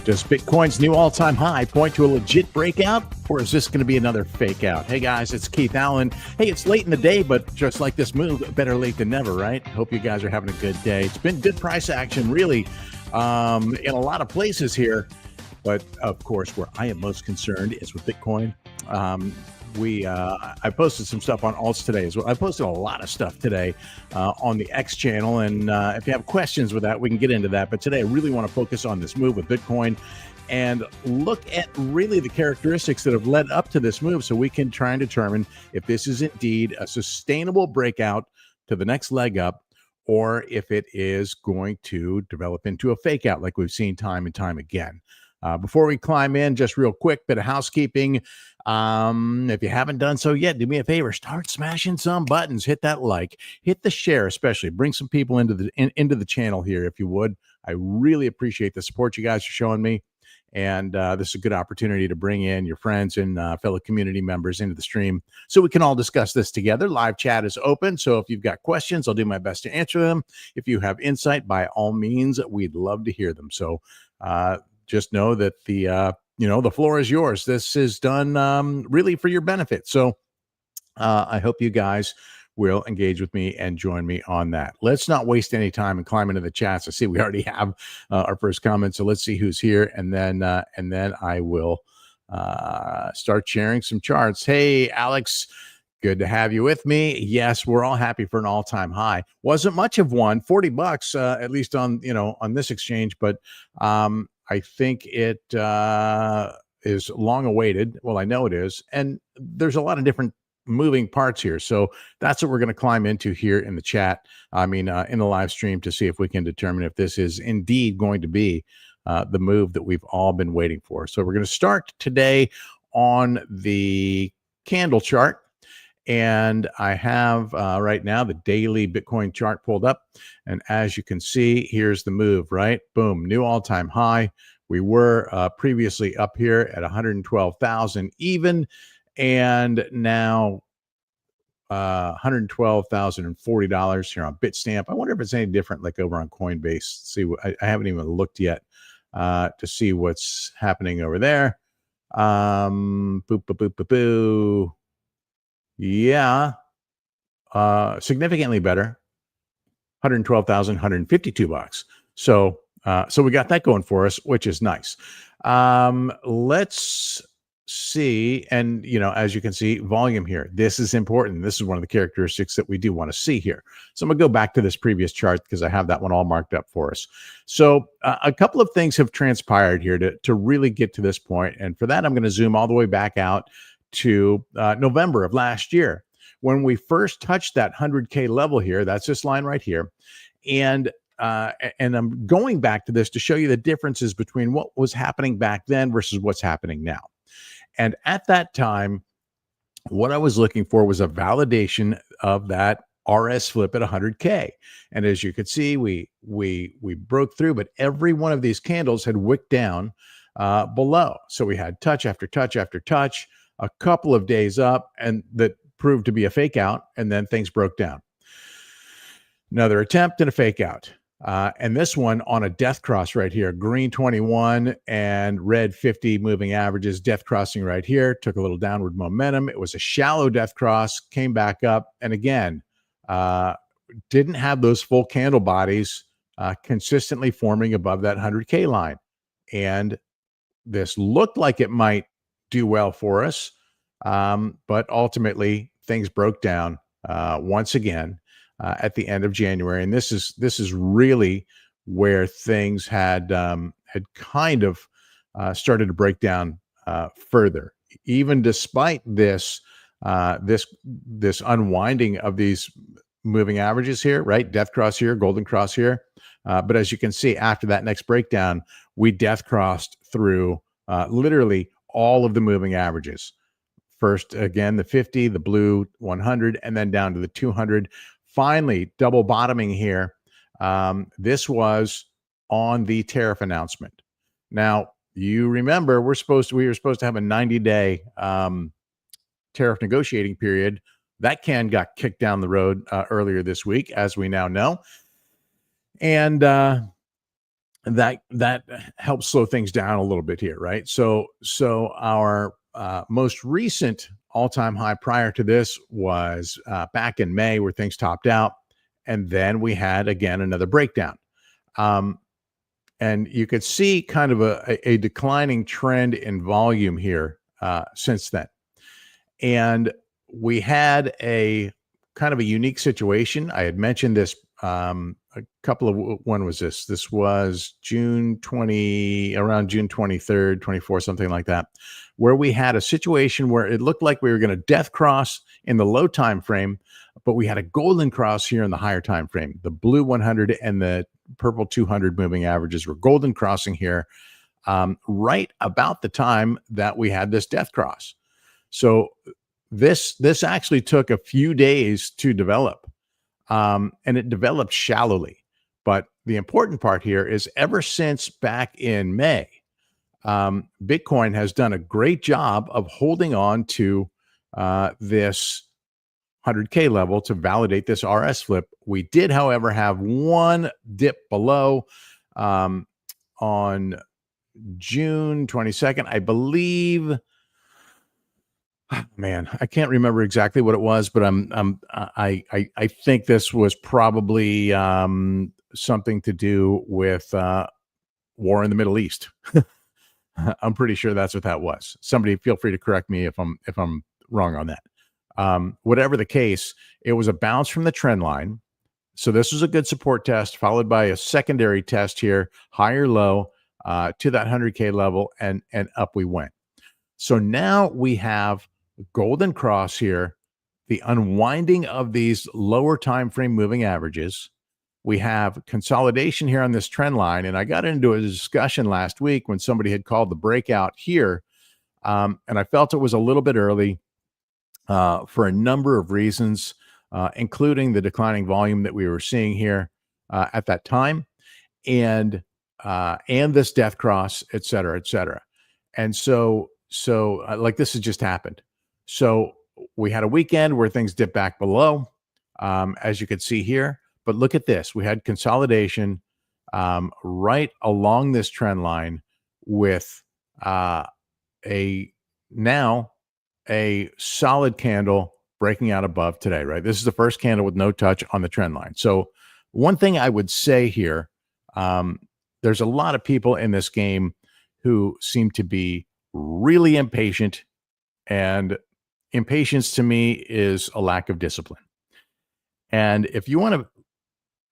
Does Bitcoin's new all-time high point to a legit breakout, or is this going to be another fake out? Hey guys, it's Keith Allen. Hey, it's late in the day, but just like this move, better late than never, right? Hope you guys are having a good day. It's been good price action, really, in a lot of places here. But of course, where I am most concerned is with Bitcoin. I posted some stuff on alts today as well. I posted a lot of stuff today on the X channel, and if you have questions with that, we can get into that. But today, I really want to focus on this move with Bitcoin and look at really the characteristics that have led up to this move, so we can try and determine if this is indeed a sustainable breakout to the next leg up, or if it is going to develop into a fake out like we've seen time and time again. Before we climb in, just real quick, bit of housekeeping. If you haven't done so yet, do me a favor, start smashing some buttons, hit that like, hit the share, especially bring some people into the channel here, if you would. I really appreciate the support you guys are showing me. And this is a good opportunity to bring in your friends and fellow community members into the stream so we can all discuss this together. Live chat is open, so if you've got questions, I'll do my best to answer them. If you have insight, by all means, we'd love to hear them. So just know that the floor is yours. This is done really for your benefit. So I hope you guys will engage with me and join me on that. Let's not waste any time and climb into the chats. I see we already have our first comment. So let's see who's here, and then I will start sharing some charts. Hey, Alex. Good to have you with me. Yes, we're all happy for an all-time high. Wasn't much of one, $40 at least on this exchange, but I think it is long awaited. Well, I know it is, and there's a lot of different moving parts here. So that's what we're going to climb into here in the chat. In the live stream, to see if we can determine if this is indeed going to be the move that we've all been waiting for. So we're going to start today on the candle chart. And I have right now the daily Bitcoin chart pulled up. And as you can see, here's the move, right? Boom, new all-time high. We were previously up here at 112,000 even, and now $112,040 here on Bitstamp. I wonder if it's any different like over on Coinbase. See, I haven't even looked yet to see what's happening over there. Boop, boop, boop, boop, boo. Yeah, significantly better, $112,152. So we got that going for us, which is nice. Let's see, and as you can see, volume here. This is important. This is one of the characteristics that we do want to see here. So I'm gonna go back to this previous chart because I have that one all marked up for us. So a couple of things have transpired here to really get to this point, and for that, I'm going to zoom all the way back out to November of last year, when we first touched that 100K level here. That's this line right here. And I'm going back to this to show you the differences between what was happening back then versus what's happening now. And at that time, what I was looking for was a validation of that RS flip at 100K. And as you could see, we broke through, but every one of these candles had wicked down below. So we had touch after touch after touch, a couple of days up, and that proved to be a fake out, and then things broke down. Another attempt and a fake out. And this one on a death cross right here, green 21 and red 50 moving averages, death crossing right here, took a little downward momentum. It was a shallow death cross, came back up, and again, didn't have those full candle bodies consistently forming above that 100K line. And this looked like it might do well for us, but ultimately things broke down once again at the end of January, and this is really where things had kind of started to break down further, even despite this unwinding of these moving averages here, right? Death cross here, golden cross here, but as you can see, after that next breakdown, we death crossed through literally all of the moving averages. First, again, the 50, the blue 100, and then down to the 200. Finally, double bottoming here. This was on the tariff announcement. Now, you remember we were supposed to have a 90-day tariff negotiating period. That can got kicked down the road earlier this week, as we now know. And that helps slow things down a little bit here, right? So our most recent all-time high prior to this was back in May, where things topped out, and then we had again another breakdown. Um, and you could see kind of a declining trend in volume here since then. And we had a kind of a unique situation. I had mentioned this a couple of, when was this? This was around June 23rd, 24th, something like that, where we had a situation where it looked like we were going to death cross in the low time frame, but we had a golden cross here in the higher time frame. The blue 100 and the purple 200 moving averages were golden crossing here right about the time that we had this death cross. So this actually took a few days to develop, and it developed shallowly. But the important part here is ever since back in May, Bitcoin has done a great job of holding on to this 100K level to validate this RS flip. We did, however, have one dip below on June 22nd, I believe. Man, I can't remember exactly what it was, but I think this was probably something to do with war in the Middle East. I'm pretty sure that's what that was. Somebody feel free to correct me if I'm wrong on that. Whatever the case, it was a bounce from the trend line. So this was a good support test, followed by a secondary test here, higher low to that 100K level, and up we went. So now we have golden cross here, the unwinding of these lower time frame moving averages. We have consolidation here on this trend line, and I got into a discussion last week when somebody had called the breakout here, and I felt it was a little bit early for a number of reasons, including the declining volume that we were seeing here at that time, and this death cross, et cetera, et cetera. And so like this has just happened. So we had a weekend where things dipped back below, as you could see here. But look at this. We had consolidation right along this trend line with a solid candle breaking out above today, right? This is the first candle with no touch on the trend line. So one thing I would say here, there's a lot of people in this game who seem to be really impatient, and impatience to me is a lack of discipline. And if you want to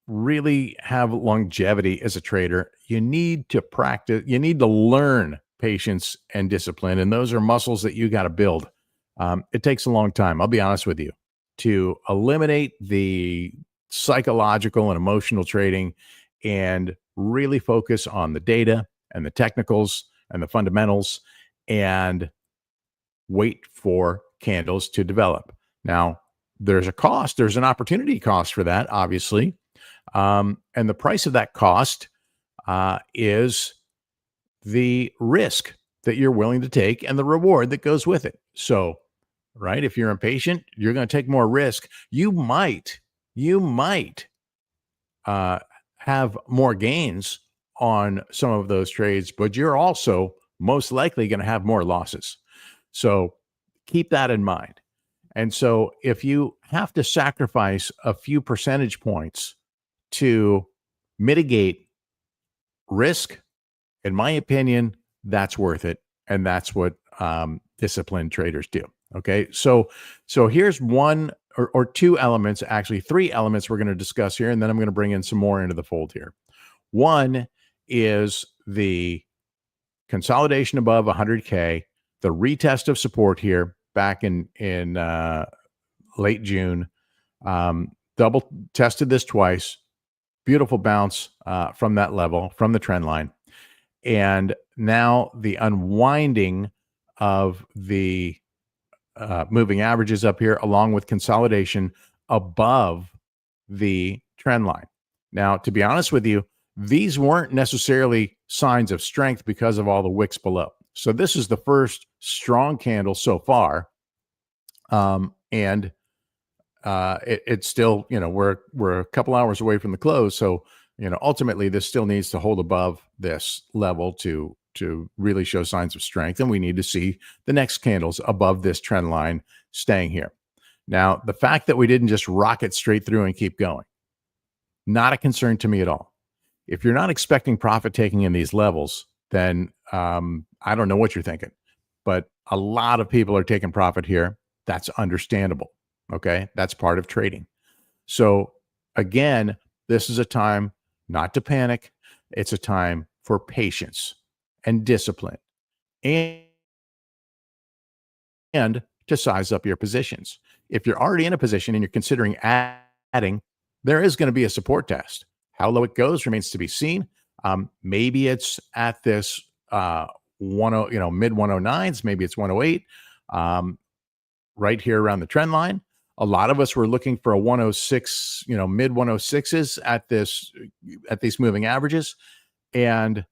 really have longevity as a trader, you need to practice, you need to learn patience and discipline. And those are muscles that you got to build. It takes a long time, I'll be honest with you, to eliminate the psychological and emotional trading and really focus on the data and the technicals and the fundamentals and wait for candles to develop. Now, there's a cost, there's an opportunity cost for that, obviously. And the price of that cost is the risk that you're willing to take and the reward that goes with it. So, right, if you're impatient, you're going to take more risk. You might have more gains on some of those trades, but you're also most likely going to have more losses. So keep that in mind. And so if you have to sacrifice a few percentage points to mitigate risk, in my opinion, that's worth it. And that's what disciplined traders do. Okay. So here's one or two elements, actually three elements we're going to discuss here. And then I'm going to bring in some more into the fold here. One is the consolidation above 100K, the retest of support here back in late June, double tested this twice, beautiful bounce from that level, from the trend line. And now the unwinding of the moving averages up here, along with consolidation above the trend line. Now, to be honest with you, these weren't necessarily signs of strength because of all the wicks below. So this is the first strong candle so far. And it's still, we're a couple hours away from the close. So ultimately this still needs to hold above this level to really show signs of strength, and we need to see the next candles above this trend line staying here. Now, the fact that we didn't just rocket straight through and keep going, not a concern to me at all. If you're not expecting profit taking in these levels, then I don't know what you're thinking, but a lot of people are taking profit here. That's understandable. Okay. That's part of trading. So again, this is a time not to panic. It's a time for patience and discipline and to size up your positions. If you're already in a position and you're considering adding, there is going to be a support test. How low it goes remains to be seen. Maybe it's at this mid 109s, maybe it's 108, right here around the trend line. A lot of us were looking for a 106, mid 106s at these moving averages, and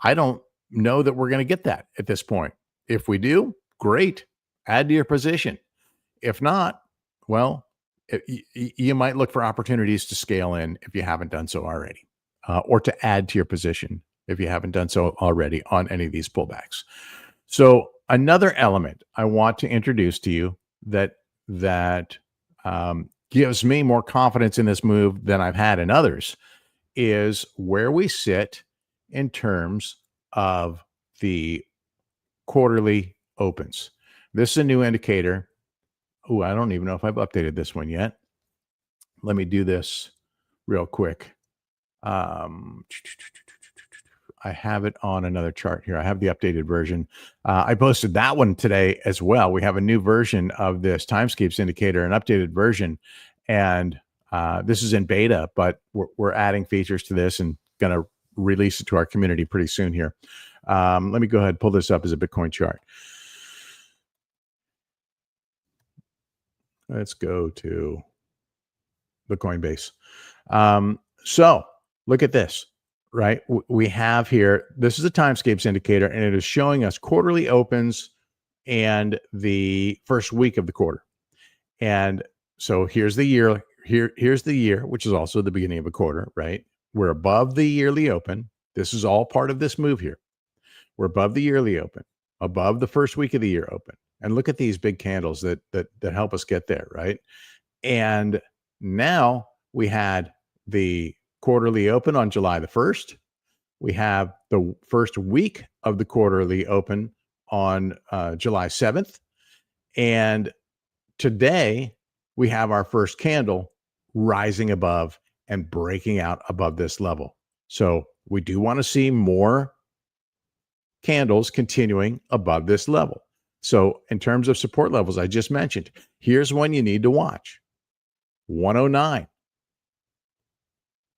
I don't know that we're going to get that at this point. If we do, great, add to your position. If not, well, you might look for opportunities to scale in if you haven't done so already, or to add to your position if you haven't done so already on any of these pullbacks. So another element I want to introduce to you that gives me more confidence in this move than I've had in others is where we sit in terms of the quarterly opens. This is a new indicator. Oh, I don't even know if I've updated this one yet. Let me do this real quick. I have it on another chart here. I have the updated version. I posted that one today as well. We have a new version of this timescapes indicator, an updated version. And this is in beta, but we're adding features to this and going to release it to our community pretty soon here. Let me go ahead and pull this up as a Bitcoin chart. Let's go to the Coinbase. So look at this, right? We have here, this is a timescapes indicator, and it is showing us quarterly opens and the first week of the quarter. And so here's the year. Here's the year, which is also the beginning of a quarter, right? We're above the yearly open. This is all part of this move here. We're above the yearly open, above the first week of the year open. And look at these big candles that help us get there, right? And now we had the quarterly open on July the 1st. We have the first week of the quarterly open on July 7th. And today we have our first candle rising above and breaking out above this level. So we do want to see more candles continuing above this level. So in terms of support levels, I just mentioned, here's one you need to watch. 109.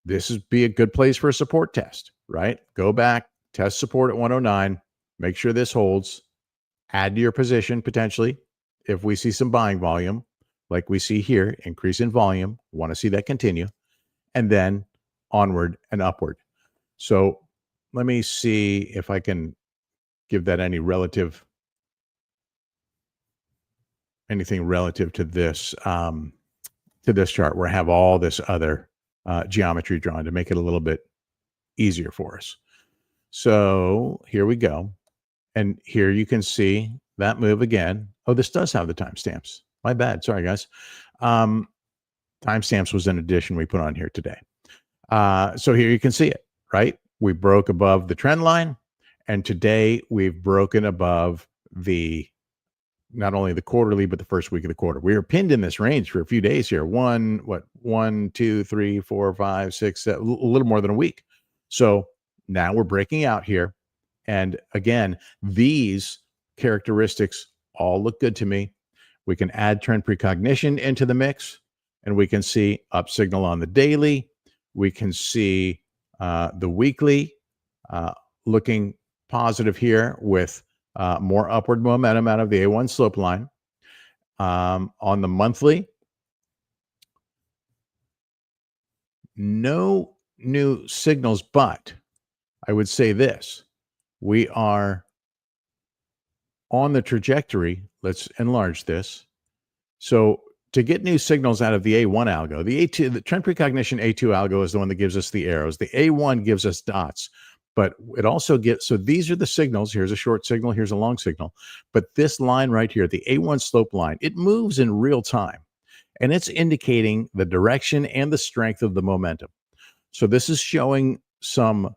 This would be a good place for a support test, right? Go back, test support at 109, make sure this holds, add to your position potentially if we see some buying volume, like we see here, increase in volume, want to see that continue, and then onward and upward. So let me see if I can give that anything relative to this chart where I have all this other geometry drawn to make it a little bit easier for us. So here we go. And here you can see that move again. Oh, this does have the timestamps. My bad. Sorry, guys. Timestamps was an addition we put on here today. So here you can see it, right? We broke above the trend line. And today we've broken above not only the quarterly, but the first week of the quarter. We were pinned in this range for a few days here. 1, 2, 3, 4, 5, 6, 7, a little more than a week. So now we're breaking out here. And again, these characteristics all look good to me. We can add trend precognition into the mix, and we can see up signal on the daily. We can see the weekly looking positive here with more upward momentum out of the A1 slope line. On the monthly, no new signals, but I would say this. We are on the trajectory. Let's enlarge this. So to get new signals out of the A1 algo, the A2, the trend precognition A2 algo is the one that gives us the arrows. The A1 gives us dots, but it also gives, so these are the signals. Here's a short signal, here's a long signal. But this line right here, the A1 slope line, it moves in real time and it's indicating the direction and the strength of the momentum. So this is showing some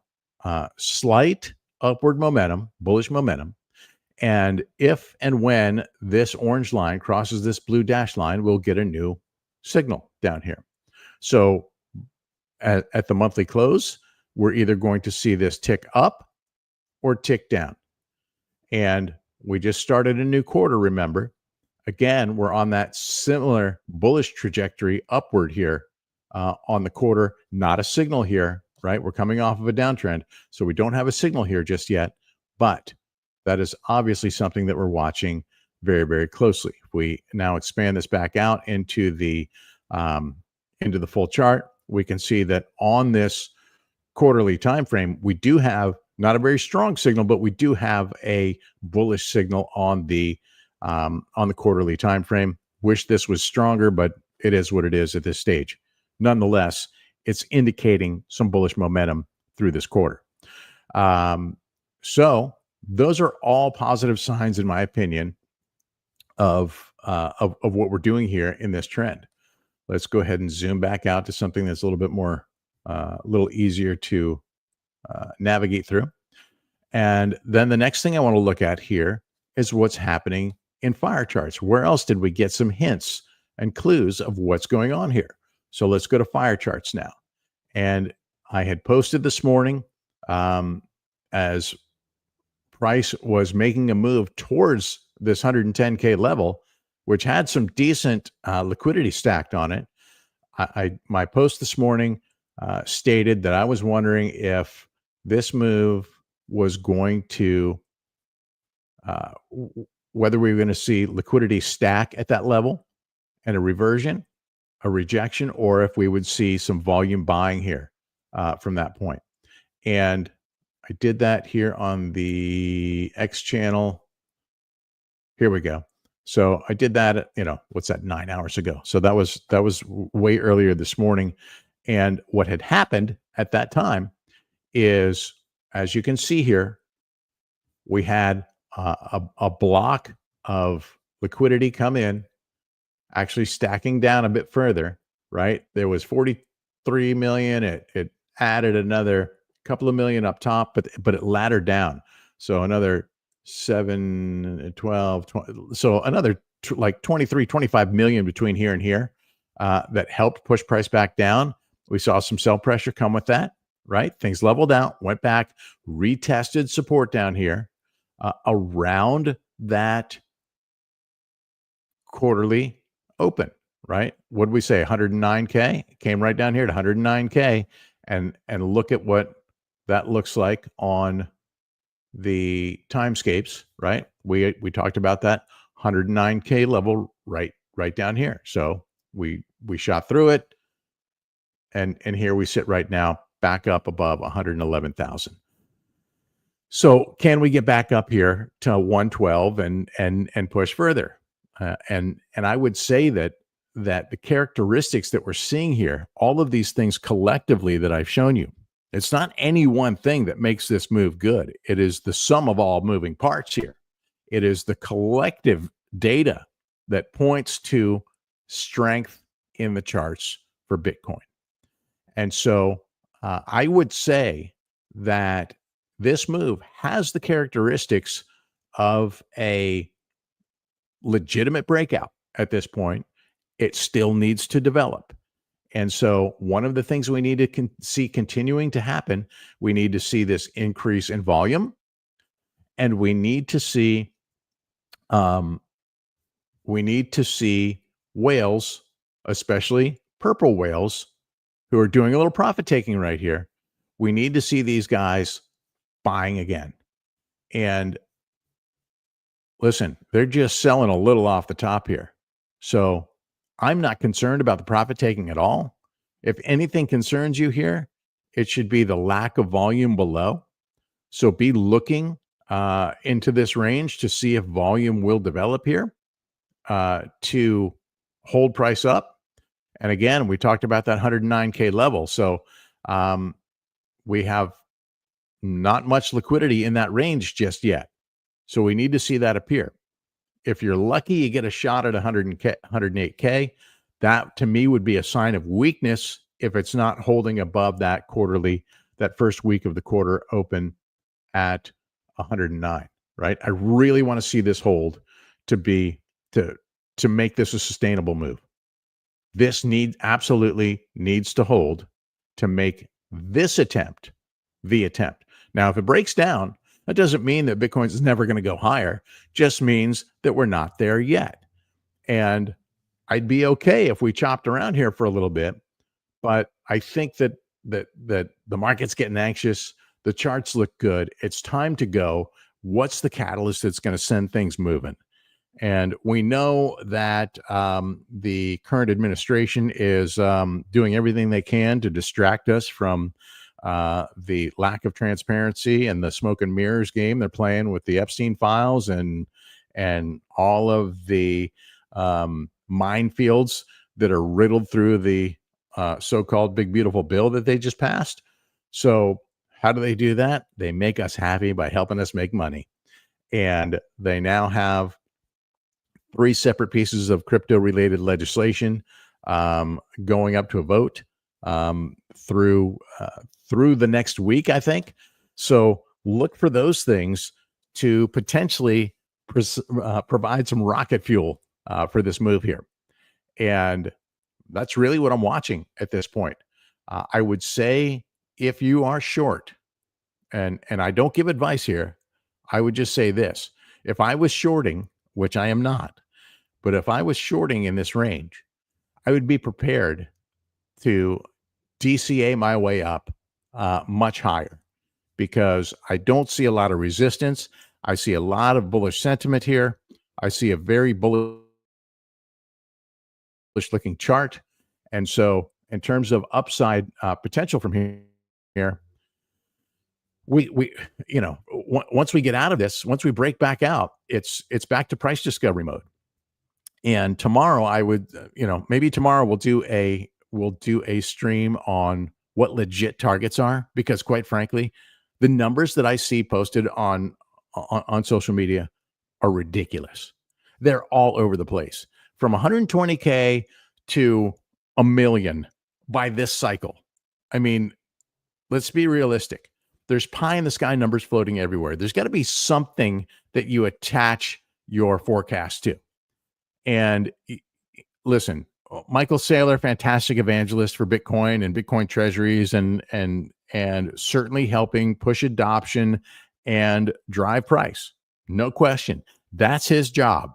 slight upward momentum, bullish momentum. And if and when this orange line crosses this blue dash line, we'll get a new signal down here. So at the monthly close, we're either going to see this tick up or tick down. And we just started a new quarter, remember. Again, we're on that similar bullish trajectory upward here on the quarter. Not a signal here, right? We're coming off of a downtrend, so we don't have a signal here just yet, but that is obviously something that we're watching very, very closely. If we now expand this back out into the full chart, we can see that on this quarterly time frame, we do have not a very strong signal, but we do have a bullish signal on the quarterly time frame. Wish this was stronger, but it is what it is at this stage. Nonetheless, it's indicating some bullish momentum through this quarter. So those are all positive signs, in my opinion, of what we're doing here in this trend. Let's go ahead and zoom back out to something that's a little bit more, a little easier to navigate through. And then the next thing I want to look at here is what's happening in fire charts. Where else did we get some hints and clues of what's going on here? So let's go to fire charts now. And I had posted this morning as price was making a move towards this 110K level, which had some decent liquidity stacked on it. My post this morning stated that I was wondering if this move was going to, whether we were going to see liquidity stack at that level and a reversion, a rejection, or if we would see some volume buying here from that point. And I did that here on the X channel. Here we go. So I did that, what's that, 9 hours ago. So that was way earlier this morning. And what had happened at that time is, as you can see here, we had a block of liquidity come in, actually stacking down a bit further, right? There was 43 million. It added another couple of million up top, but it laddered down. So another 7, 12, 20, so another like 23, 25 million between here and here that helped push price back down. We saw some sell pressure come with that, right? Things leveled out, went back, retested support down here around that quarterly open, right? What did we say? 109K? It came right down here to 109K. And look at what that looks like on the timescapes, right? We talked about that 109K level right down here. So we shot through it, and here we sit right now, back up above 111,000. So can we get back up here to 112 and push further? And I would say that the characteristics that we're seeing here, all of these things collectively that I've shown you, it's not any one thing that makes this move good. It is the sum of all moving parts here. It is the collective data that points to strength in the charts for Bitcoin. And so I would say that this move has the characteristics of a legitimate breakout at this point. It still needs to develop. And so one of the things we need to see continuing to happen, we need to see this increase in volume, and we need to see whales, especially purple whales, who are doing a little profit taking right here. We need to see these guys buying again. And listen, they're just selling a little off the top here. So I'm not concerned about the profit taking at all. If anything concerns you here, it should be the lack of volume below. So be looking into this range to see if volume will develop here to hold price up. And again, we talked about that 109K level. So we have not much liquidity in that range just yet. So we need to see that appear. If you're lucky, you get a shot at 108K. That to me would be a sign of weakness if it's not holding above that first week of the quarter open at 109, right? I really want to see this hold to make this a sustainable move. This absolutely needs to hold to make this attempt the attempt. Now, if it breaks down, that doesn't mean that Bitcoin is never going to go higher. Just means that we're not there yet. And I'd be okay if we chopped around here for a little bit, but I think that the market's getting anxious. The charts look good. It's time to go. What's the catalyst that's going to send things moving? And we know that the current administration is doing everything they can to distract us from the lack of transparency and the smoke and mirrors game they're playing with the Epstein files and all of the minefields that are riddled through the so-called big beautiful bill that they just passed. So how do they do that? They make us happy by helping us make money. And they now have 3 separate pieces of crypto-related legislation going up to a vote through the next week, I think. So look for those things to potentially provide some rocket fuel for this move here. And that's really what I'm watching at this point. I would say if you are short, and I don't give advice here, I would just say this. If I was shorting, which I am not, but if I was shorting in this range, I would be prepared to DCA my way up much higher because I don't see a lot of resistance. I see a lot of bullish sentiment here. I see a very bullish looking chart. And so in terms of upside potential from here, we once we get out of this, once we break back out, it's back to price discovery mode. And tomorrow I would, maybe tomorrow we'll do a stream on what legit targets are, because quite frankly, the numbers that I see posted on social media are ridiculous. They're all over the place, from 120K to a million by this cycle. I mean, let's be realistic. There's pie in the sky numbers floating everywhere. There's got to be something that you attach your forecast to. And listen, Michael Saylor, fantastic evangelist for Bitcoin and Bitcoin treasuries, and certainly helping push adoption and drive price. No question. That's his job.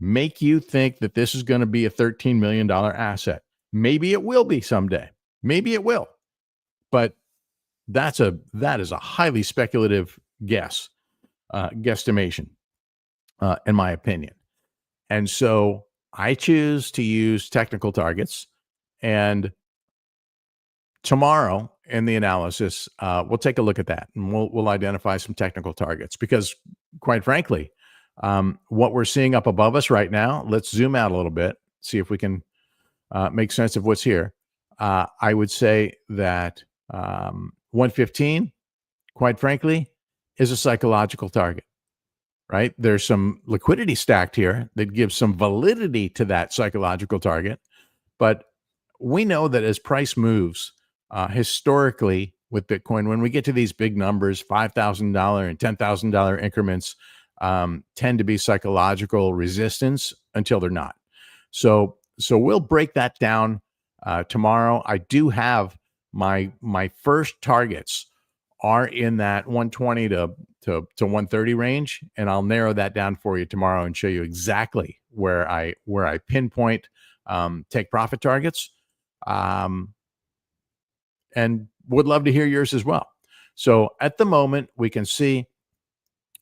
Make you think that this is going to be a $13 million asset. Maybe it will be someday. Maybe it will. But that is a highly speculative guesstimation, in my opinion. And so I choose to use technical targets. And tomorrow in the analysis, we'll take a look at that and we'll identify some technical targets, because quite frankly, what we're seeing up above us right now, let's zoom out a little bit, see if we can make sense of what's here. I would say that 115, quite frankly, is a psychological target. Right? There's some liquidity stacked here that gives some validity to that psychological target. But we know that as price moves, historically with Bitcoin, when we get to these big numbers, $5,000 and $10,000 increments, tend to be psychological resistance until they're not. So we'll break that down tomorrow. I do have my first targets are in that 120 to 130 range, and I'll narrow that down for you tomorrow and show you exactly where I pinpoint take profit targets, and would love to hear yours as well. So at the moment, we can see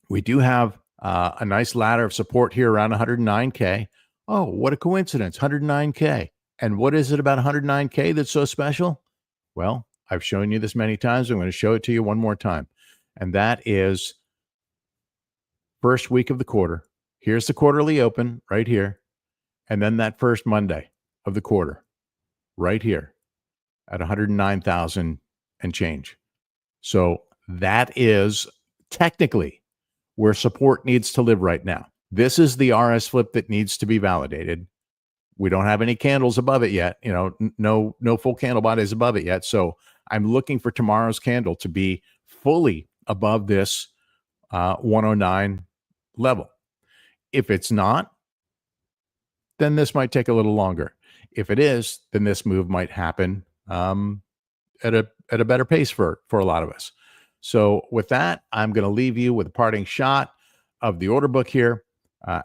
we do have a nice ladder of support here around 109K. Oh, what a coincidence, 109K. And what is it about 109K that's so special? Well, I've shown you this many times. I'm going to show it to you one more time. And that is first week of the quarter. Here's the quarterly open right here. and then that first Monday of the quarter, right here at 109,000 and change. So that is technically where support needs to live right now. This is the RS flip that needs to be validated. We don't have any candles above it yet. No full candle bodies above it yet. So I'm looking for tomorrow's candle to be fully above this 109 level. If it's not, then this might take a little longer. If it is, then this move might happen at a better pace for a lot of us. So with that, I'm going to leave you with a parting shot of the order book here.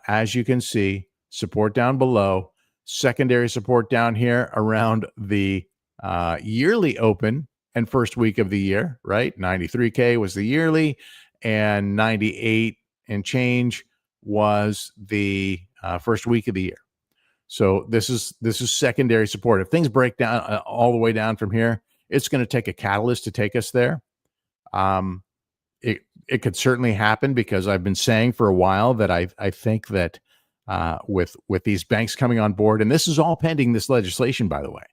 As you can see, support down below, secondary support down here around the yearly open and first week of the year, right? 93K was the yearly, and 98 and change was the first week of the year. So this is secondary support. If things break down all the way down from here, it's going to take a catalyst to take us there. It could certainly happen, because I've been saying for a while that I think that with these banks coming on board, and this is all pending this legislation, by the way,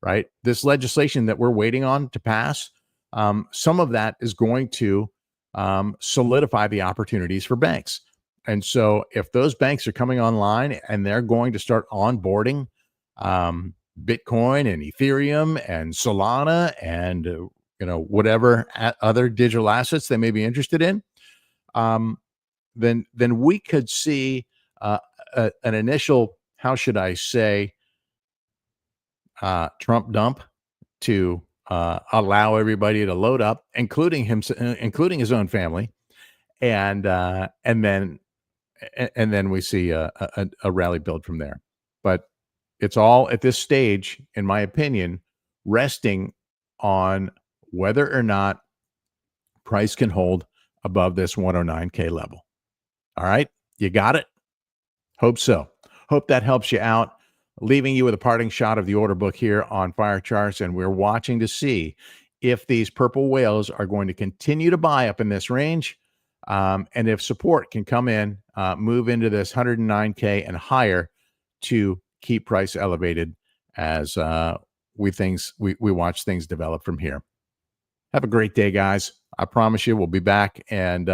right? This legislation that we're waiting on to pass, some of that is going to solidify the opportunities for banks. And so if those banks are coming online and they're going to start onboarding Bitcoin and Ethereum and Solana and whatever other digital assets they may be interested in, then we could see an initial, how should I say, Trump dump to allow everybody to load up, including his own family, and then we see a rally build from there. But it's all at this stage, in my opinion, resting on whether or not price can hold above this 109K level. All right, you got it? Hope so. Hope that helps you out. Leaving you with a parting shot of the order book here on Fire Charts, and we're watching to see if these purple whales are going to continue to buy up in this range, and if support can come in, move into this 109K and higher to keep price elevated as we watch things develop from here. Have a great day, guys. I promise you we'll be back and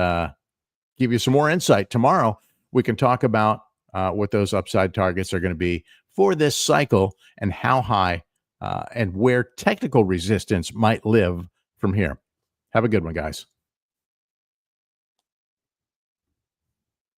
give you some more insight. Tomorrow, we can talk about what those upside targets are going to be for this cycle, and how high and where technical resistance might live from here. Have a good one, guys.